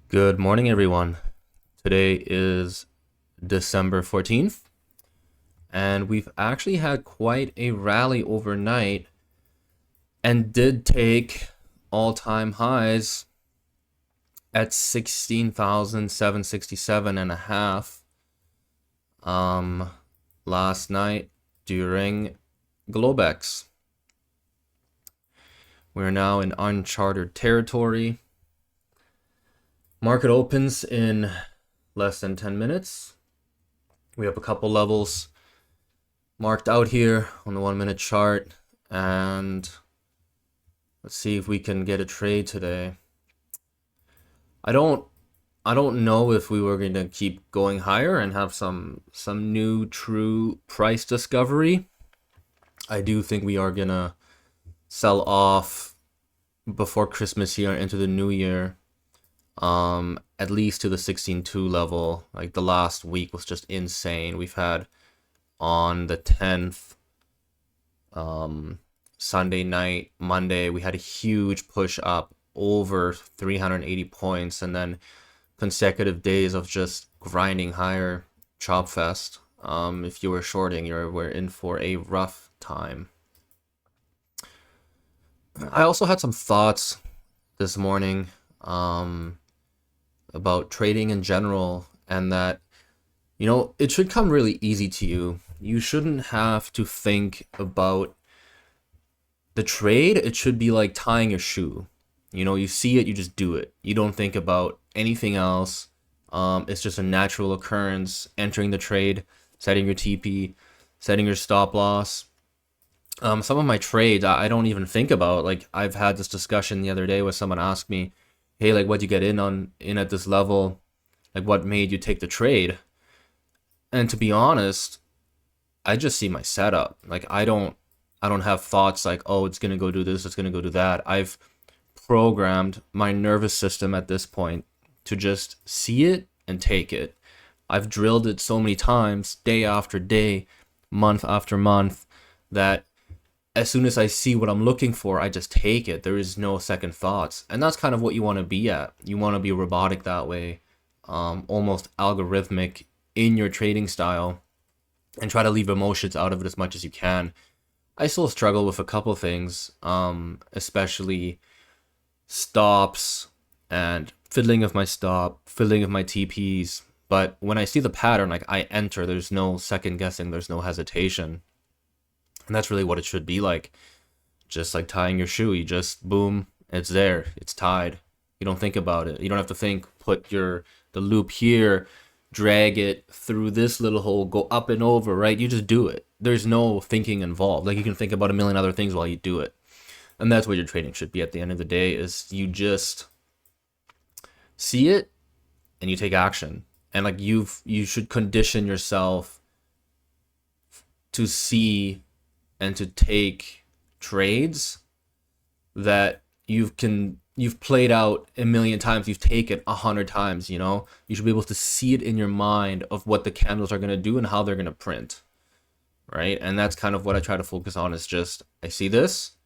Good morning, everyone. Today is December 14th, and we've actually had quite a rally overnight and did take all-time highs at 16,767 and a half last night during Globex. We're now in uncharted territory. Market opens in less than 10 minutes. We have a couple levels marked out here on the 1 minute chart, and let's see if we can get a trade today. I don't know if we were going to keep going higher and have some new true price discovery. I do think we are gonna sell off before Christmas here into the new year. At least to the 16.2 level. Like the last week was just insane. We've had on the 10th, Sunday night, Monday, we had a huge push up over 380 points, and then consecutive days of just grinding higher. Chop fest. If you were shorting, we're in for a rough time. I also had some thoughts this morning about trading in general, and that it should come really easy to you. You shouldn't have to think about the trade. It should be like tying your shoe. You see it, you just do it. You don't think about anything else. It's just a natural occurrence. Entering the trade, setting your TP, setting your stop loss. Some of my trades I don't even think about. Like, I've had this discussion the other day where someone asked me, hey, like, what'd you get in at this level? Like, what made you take the trade? And to be honest, I just see my setup. Like, I don't have thoughts like, oh, it's gonna go do this, it's gonna go do that. I've programmed my nervous system at this point to just see it and take it. I've drilled it so many times, day after day, month after month, that as soon as I see what I'm looking for, I just take it. There is no second thoughts. And that's kind of what you want to be at. You want to be robotic that way, almost algorithmic in your trading style, and try to leave emotions out of it as much as you can. I still struggle with a couple things, especially stops and fiddling with my stop, fiddling with my TPs. But when I see the pattern, like, I enter, there's no second guessing, there's no hesitation. And that's really what it should be like. Just like tying your shoe. You just, boom, it's there. It's tied. You don't think about it. You don't have to think, put the loop here, drag it through this little hole, go up and over, right? You just do it. There's no thinking involved. Like, you can think about a million other things while you do it. And that's what your trading should be at the end of the day, is you just see it and you take action. And like, you should condition yourself to see and to take trades that you've played out a million times, you've taken 100 times. You should be able to see it in your mind of what the candles are going to do and how they're going to print, right? And that's kind of what I try to focus on, is just, I see this,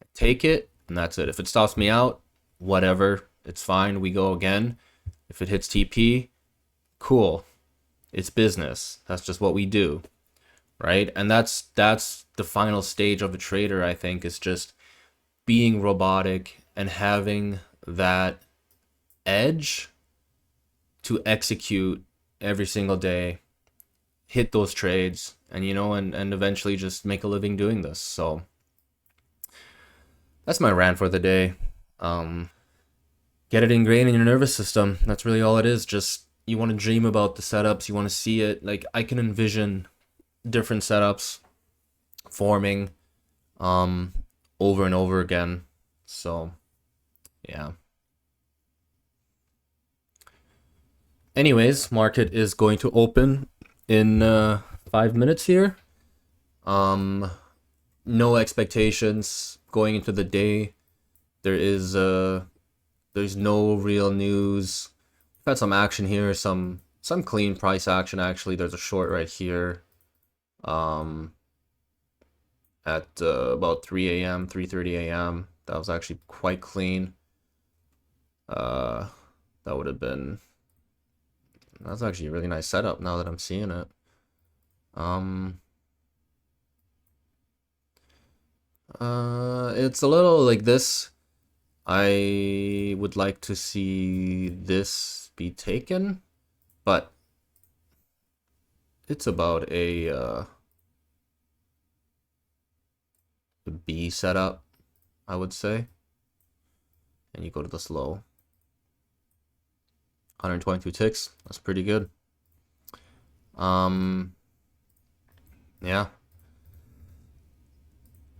I take it, and that's it. If it stops me out, whatever, it's fine, we go again. If it hits TP, cool, it's business. That's just what we do, right? And that's the final stage of a trader, I think, is just being robotic and having that edge to execute every single day, hit those trades, and and eventually just make a living doing this. So that's my rant for the day. Get it ingrained in your nervous system. That's really all it is. Just, you want to dream about the setups, you want to see it. Like, I can envision different setups forming over and over again. So yeah. Anyways, market is going to open in 5 minutes here. No expectations going into the day. There's no real news. We've had some action here, some clean price action actually. There's a short right here. At about 3 a.m., 3:30 a.m. That was actually quite clean. That That would have been... That's actually a really nice setup now that I'm seeing it. It's a little like this. I would like to see this be taken, but it's about a B setup, I would say. And you go to this low. 122 ticks, that's pretty good. Yeah.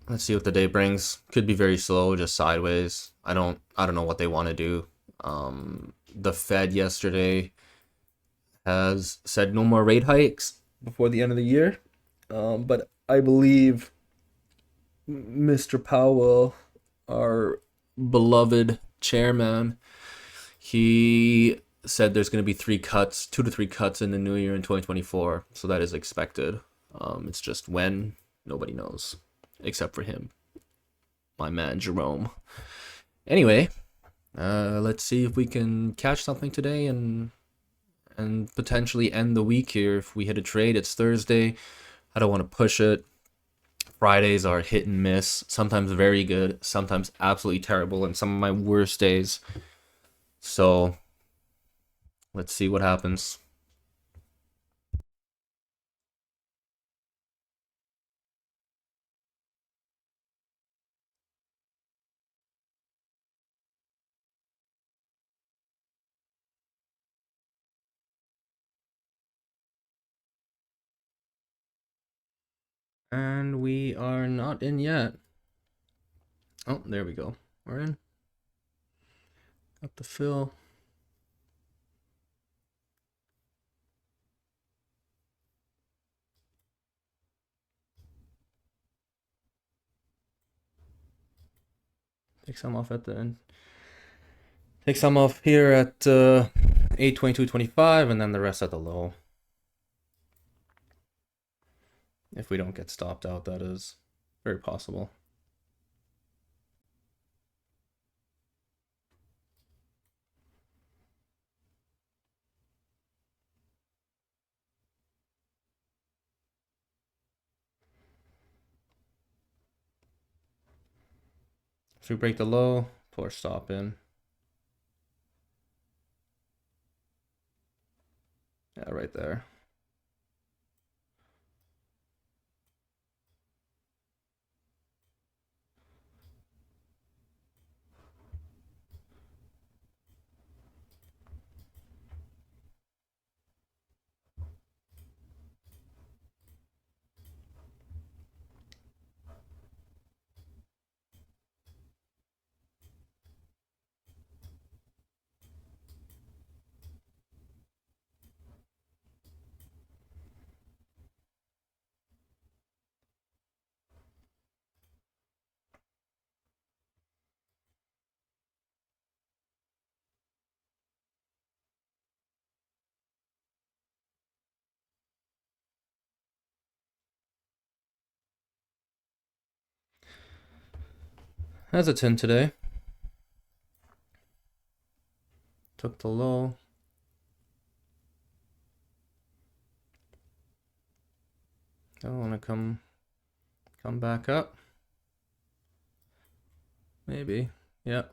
Let's see what the day brings. Could be very slow, just sideways. I don't know what they want to do. The Fed yesterday has said no more rate hikes before the end of the year. But I believe Mr. Powell, our beloved chairman, he said there's going to be 2 to 3 cuts in the new year in 2024. So that is expected. It's just when, nobody knows, except for him, my man Jerome. Anyway, let's see if we can catch something today and potentially end the week here. If we hit a trade, it's Thursday. I don't want to push it. Fridays are hit and miss, sometimes very good, sometimes absolutely terrible, and some of my worst days. So let's see what happens. And we are not in yet. Oh, there we go. We're in. Got the fill. Take some off at the end. Take some off here at 822.25, and then the rest at the low. If we don't get stopped out, that is very possible. If we break the low, pull our stop in. Yeah, right there. Hesitant today. Took the low. I want to come back up. Maybe. Yeah.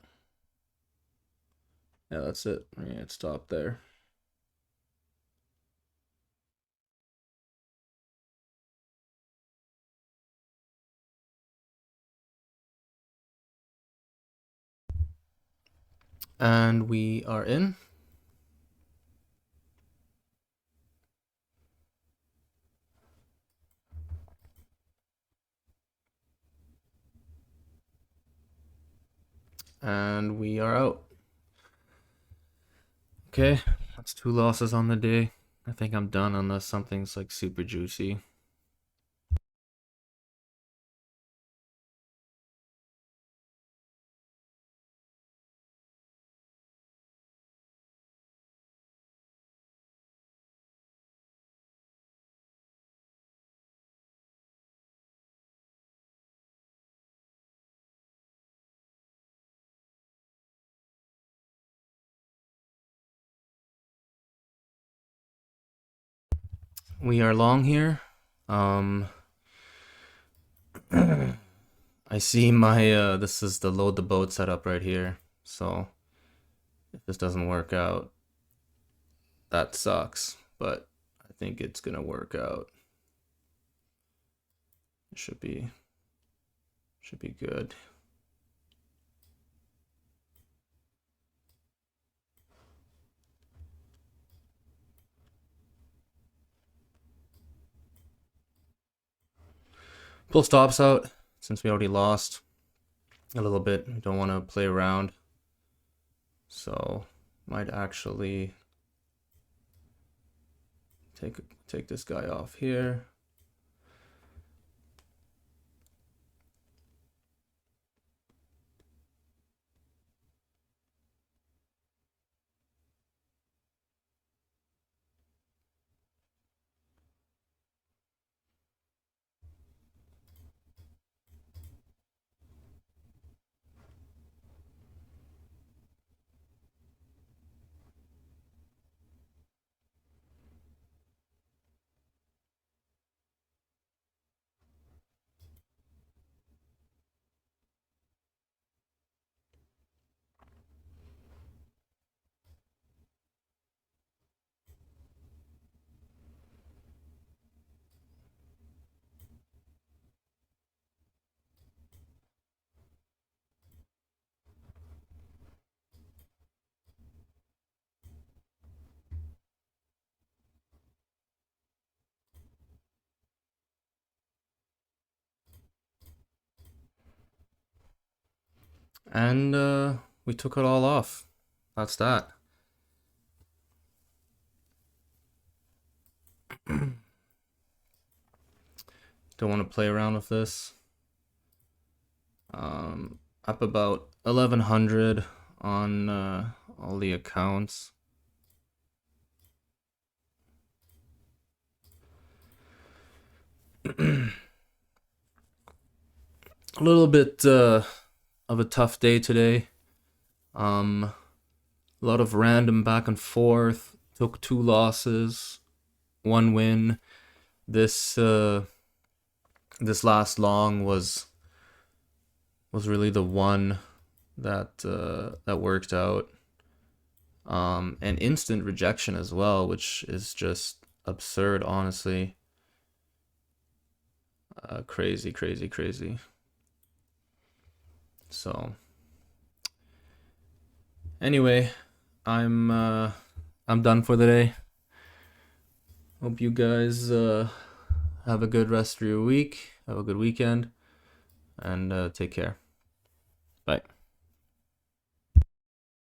Yeah, that's it. Yeah, it stopped there. And we are in. And we are out. Okay, that's 2 losses on the day. I think I'm done unless something's like super juicy. we are long here. I see my this is the load the boat setup right here. So if this doesn't work out, that sucks. But I think it's gonna work out. It should be good. Pull stops out since we already lost a little bit. We don't want to play around. So might actually take this guy off here. And we took it all off. That's that. Don't want to play around with this. Up about 1100 on all the accounts. A little bit of a tough day today. A lot of random back and forth. Took 2 losses, 1 win. This last long was really the one that worked out. And instant rejection as well, which is just absurd, honestly. Crazy. So anyway, I'm done for the day. Hope you guys have a good rest of your week. Have a good weekend, and take care. Bye.